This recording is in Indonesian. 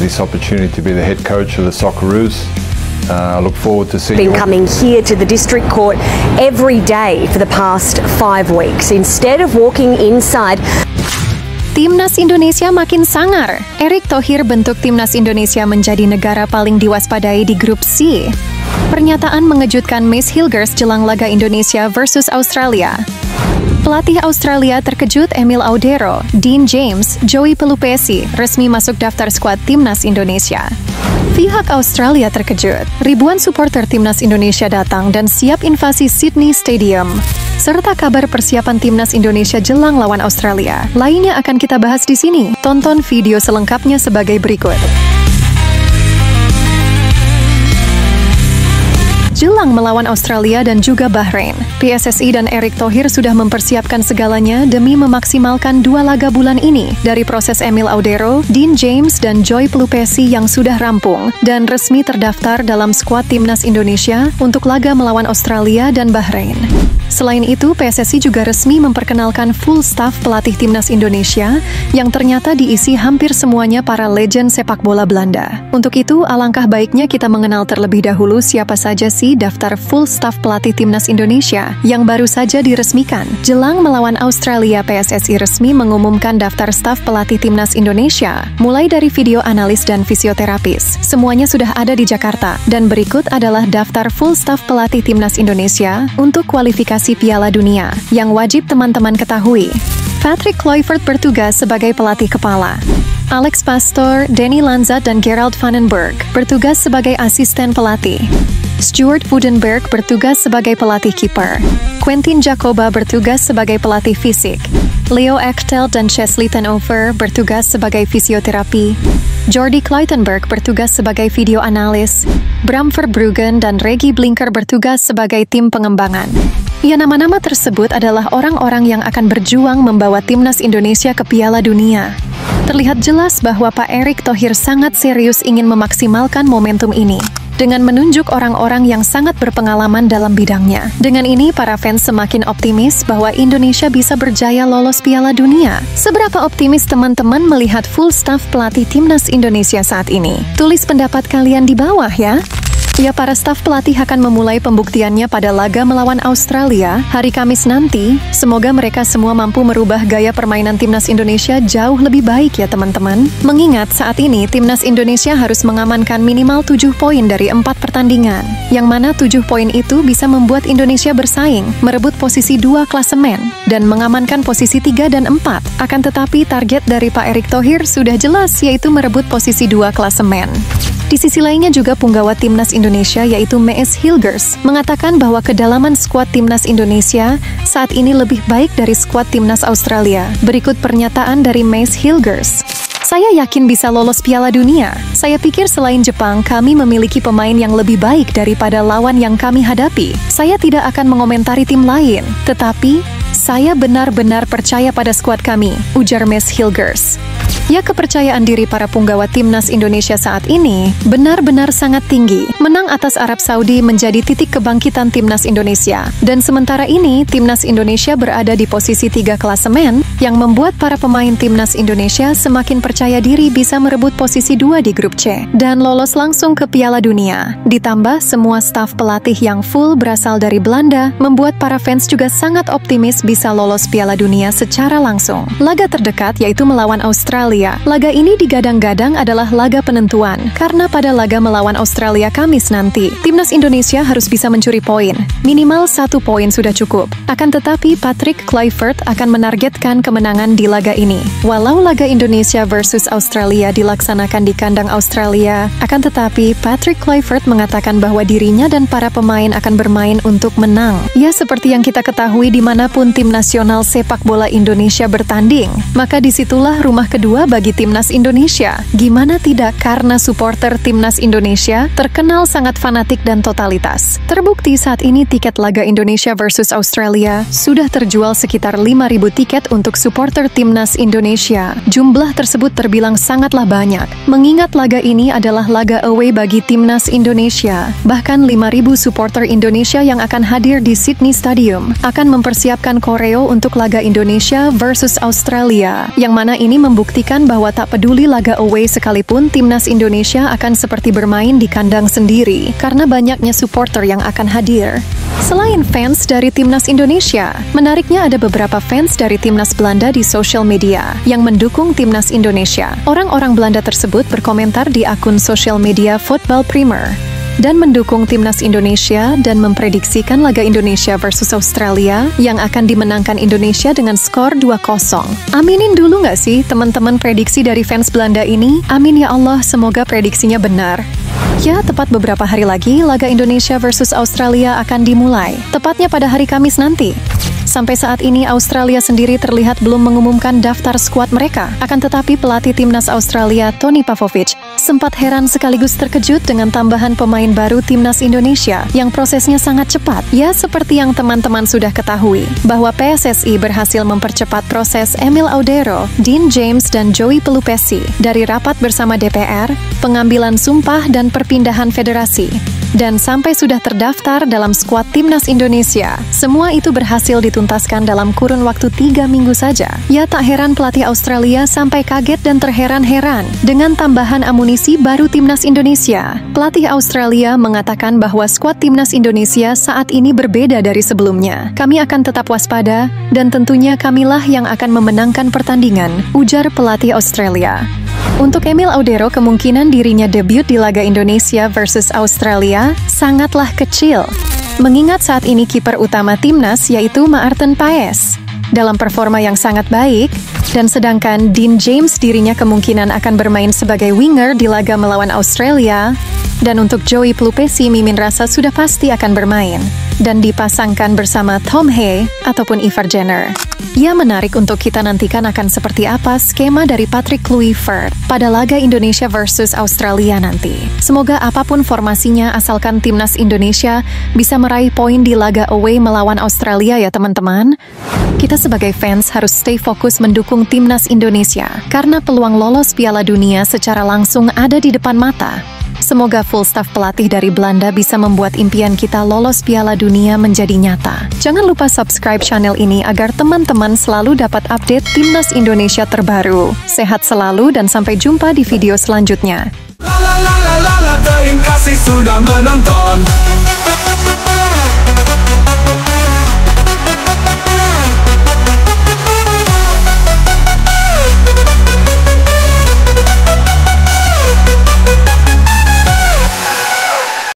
This opportunity to be the head coach of the Socceroos. I look forward to seeing Been coming here to the district court every day for the past 5 weeks instead of walking inside. Timnas Indonesia makin sangar. Erick Thohir bentuk Timnas Indonesia menjadi negara paling diwaspadai di grup C. Pernyataan mengejutkan Mace Hilgers jelang laga Indonesia versus Australia. Pelatih Australia terkejut Emil Audero, Dean James, Joey Pelupesi resmi masuk daftar skuad Timnas Indonesia. Pihak Australia terkejut. Ribuan supporter Timnas Indonesia datang dan siap invasi Sydney Stadium. Serta kabar persiapan Timnas Indonesia jelang lawan Australia. Lainnya akan kita bahas di sini. Tonton video selengkapnya sebagai berikut. Jelang melawan Australia dan juga Bahrain, PSSI dan Erick Thohir sudah mempersiapkan segalanya demi memaksimalkan 2 laga bulan ini dari proses Emil Audero, Dean James, dan Joey Pelupesi yang sudah rampung dan resmi terdaftar dalam skuad Timnas Indonesia untuk laga melawan Australia dan Bahrain. Selain itu, PSSI juga resmi memperkenalkan full staff pelatih Timnas Indonesia yang ternyata diisi hampir semuanya para legend sepak bola Belanda. Untuk itu, alangkah baiknya kita mengenal terlebih dahulu siapa saja sih daftar full staff pelatih Timnas Indonesia yang baru saja diresmikan. Jelang melawan Australia, PSSI resmi mengumumkan daftar staf pelatih Timnas Indonesia, mulai dari video analis dan fisioterapis. Semuanya sudah ada di Jakarta, dan berikut adalah daftar full staff pelatih Timnas Indonesia untuk kualifikasi Piala Dunia yang wajib teman-teman ketahui. Patrick Kluivert bertugas sebagai pelatih kepala. Alex Pastoor, Danny Lanza, dan Gerald Vandenberg bertugas sebagai asisten pelatih. Stuart Woodenberg bertugas sebagai pelatih kiper. Quentin Jacoba bertugas sebagai pelatih fisik. Leo Ektel dan Chesley Tenover bertugas sebagai fisioterapi. Jordi Kluitenberg bertugas sebagai video analis. Bram Verbruggen dan Reggie Blinker bertugas sebagai tim pengembangan. Ya, nama-nama tersebut adalah orang-orang yang akan berjuang membawa Timnas Indonesia ke Piala Dunia. Terlihat jelas bahwa Pak Erick Thohir sangat serius ingin memaksimalkan momentum ini dengan menunjuk orang-orang yang sangat berpengalaman dalam bidangnya. Dengan ini, para fans semakin optimis bahwa Indonesia bisa berjaya lolos Piala Dunia. Seberapa optimis teman-teman melihat full staff pelatih Timnas Indonesia saat ini? Tulis pendapat kalian di bawah ya. Ya, para staf pelatih akan memulai pembuktiannya pada laga melawan Australia hari Kamis nanti. Semoga mereka semua mampu merubah gaya permainan Timnas Indonesia jauh lebih baik ya teman-teman. Mengingat saat ini Timnas Indonesia harus mengamankan minimal 7 poin dari 4 pertandingan. Yang mana 7 poin itu bisa membuat Indonesia bersaing, merebut posisi 2 klasemen, dan mengamankan posisi 3 dan 4. Akan tetapi target dari Pak Erick Thohir sudah jelas, yaitu merebut posisi 2 klasemen. Di sisi lainnya juga punggawa Timnas Indonesia yaitu Mace Hilgers mengatakan bahwa kedalaman skuad Timnas Indonesia saat ini lebih baik dari skuad Timnas Australia. Berikut pernyataan dari Mace Hilgers. Saya yakin bisa lolos Piala Dunia. Saya pikir selain Jepang, kami memiliki pemain yang lebih baik daripada lawan yang kami hadapi. Saya tidak akan mengomentari tim lain, tetapi saya benar-benar percaya pada skuad kami, ujar Mace Hilgers. Ya, kepercayaan diri para punggawa Timnas Indonesia saat ini benar-benar sangat tinggi. Menang atas Arab Saudi menjadi titik kebangkitan Timnas Indonesia. Dan sementara ini, Timnas Indonesia berada di posisi 3 klasemen yang membuat para pemain Timnas Indonesia semakin percaya diri bisa merebut posisi 2 di grup C dan lolos langsung ke Piala Dunia. Ditambah semua staf pelatih yang full berasal dari Belanda membuat para fans juga sangat optimis bisa lolos Piala Dunia secara langsung. Laga terdekat yaitu melawan Australia. Laga ini digadang-gadang adalah laga penentuan karena pada laga melawan Australia Kamis nanti, Timnas Indonesia harus bisa mencuri poin. Minimal 1 poin sudah cukup. Akan tetapi Patrick Kluivert akan menargetkan kemenangan di laga ini. Walau laga Indonesia versus Australia dilaksanakan di kandang Australia, akan tetapi Patrick Kluivert mengatakan bahwa dirinya dan para pemain akan bermain untuk menang. Ya, seperti yang kita ketahui dimanapun tim nasional sepak bola Indonesia bertanding, maka disitulah rumah kedua kedua bagi timnas Indonesia. Gimana tidak, karena supporter timnas Indonesia terkenal sangat fanatik dan totalitas. Terbukti saat ini tiket laga Indonesia versus Australia sudah terjual sekitar 5.000 tiket untuk supporter timnas Indonesia. Jumlah tersebut terbilang sangatlah banyak, mengingat laga ini adalah laga away bagi timnas Indonesia. Bahkan 5.000 supporter Indonesia yang akan hadir di Sydney Stadium akan mempersiapkan koreo untuk laga Indonesia versus Australia, yang mana ini membuktikan bahwa tak peduli laga away sekalipun timnas Indonesia akan seperti bermain di kandang sendiri karena banyaknya supporter yang akan hadir. Selain fans dari timnas Indonesia, menariknya ada beberapa fans dari timnas Belanda di sosial media yang mendukung timnas Indonesia. Orang-orang Belanda tersebut berkomentar di akun sosial media Football Primer dan mendukung timnas Indonesia dan memprediksikan laga Indonesia versus Australia yang akan dimenangkan Indonesia dengan skor 2-0. Aminin dulu nggak sih teman-teman prediksi dari fans Belanda ini? Amin ya Allah, semoga prediksinya benar. Ya, tepat beberapa hari lagi laga Indonesia versus Australia akan dimulai, tepatnya pada hari Kamis nanti. Sampai saat ini Australia sendiri terlihat belum mengumumkan daftar skuad mereka. Akan tetapi pelatih timnas Australia Tony Pavlovic sempat heran sekaligus terkejut dengan tambahan pemain baru timnas Indonesia yang prosesnya sangat cepat. Ya, seperti yang teman-teman sudah ketahui, bahwa PSSI berhasil mempercepat proses Emil Audero, Dean James, dan Joey Pelupesi dari rapat bersama DPR, pengambilan sumpah dan perpindahan federasi, dan sampai sudah terdaftar dalam skuad timnas Indonesia. Semua itu berhasil dituntaskan dalam kurun waktu 3 minggu saja. Ya, tak heran pelatih Australia sampai kaget dan terheran-heran dengan tambahan amunisi baru timnas Indonesia. Pelatih Australia mengatakan bahwa skuad timnas Indonesia saat ini berbeda dari sebelumnya. Kami akan tetap waspada dan tentunya kamilah yang akan memenangkan pertandingan, ujar pelatih Australia. Untuk Emil Audero, kemungkinan dirinya debut di laga Indonesia versus Australia sangatlah kecil, mengingat saat ini kiper utama timnas yaitu Maarten Paes dalam performa yang sangat baik, dan sedangkan Dean James dirinya kemungkinan akan bermain sebagai winger di laga melawan Australia, dan untuk Joey Pelupesi mimin rasa sudah pasti akan bermain dan dipasangkan bersama Tom Hay ataupun Ivar Jenner. Ya, menarik untuk kita nantikan akan seperti apa skema dari Patrick Kluivert pada laga Indonesia versus Australia nanti. Semoga apapun formasinya asalkan timnas Indonesia bisa meraih poin di laga away melawan Australia ya teman-teman. Kita sebagai fans harus stay fokus mendukung timnas Indonesia karena peluang lolos Piala Dunia secara langsung ada di depan mata. Semoga full staff pelatih dari Belanda bisa membuat impian kita lolos Piala Dunia menjadi nyata. Jangan lupa subscribe channel ini agar teman-teman selalu dapat update timnas Indonesia terbaru. Sehat selalu dan sampai jumpa di video selanjutnya. Terima kasih sudah menonton.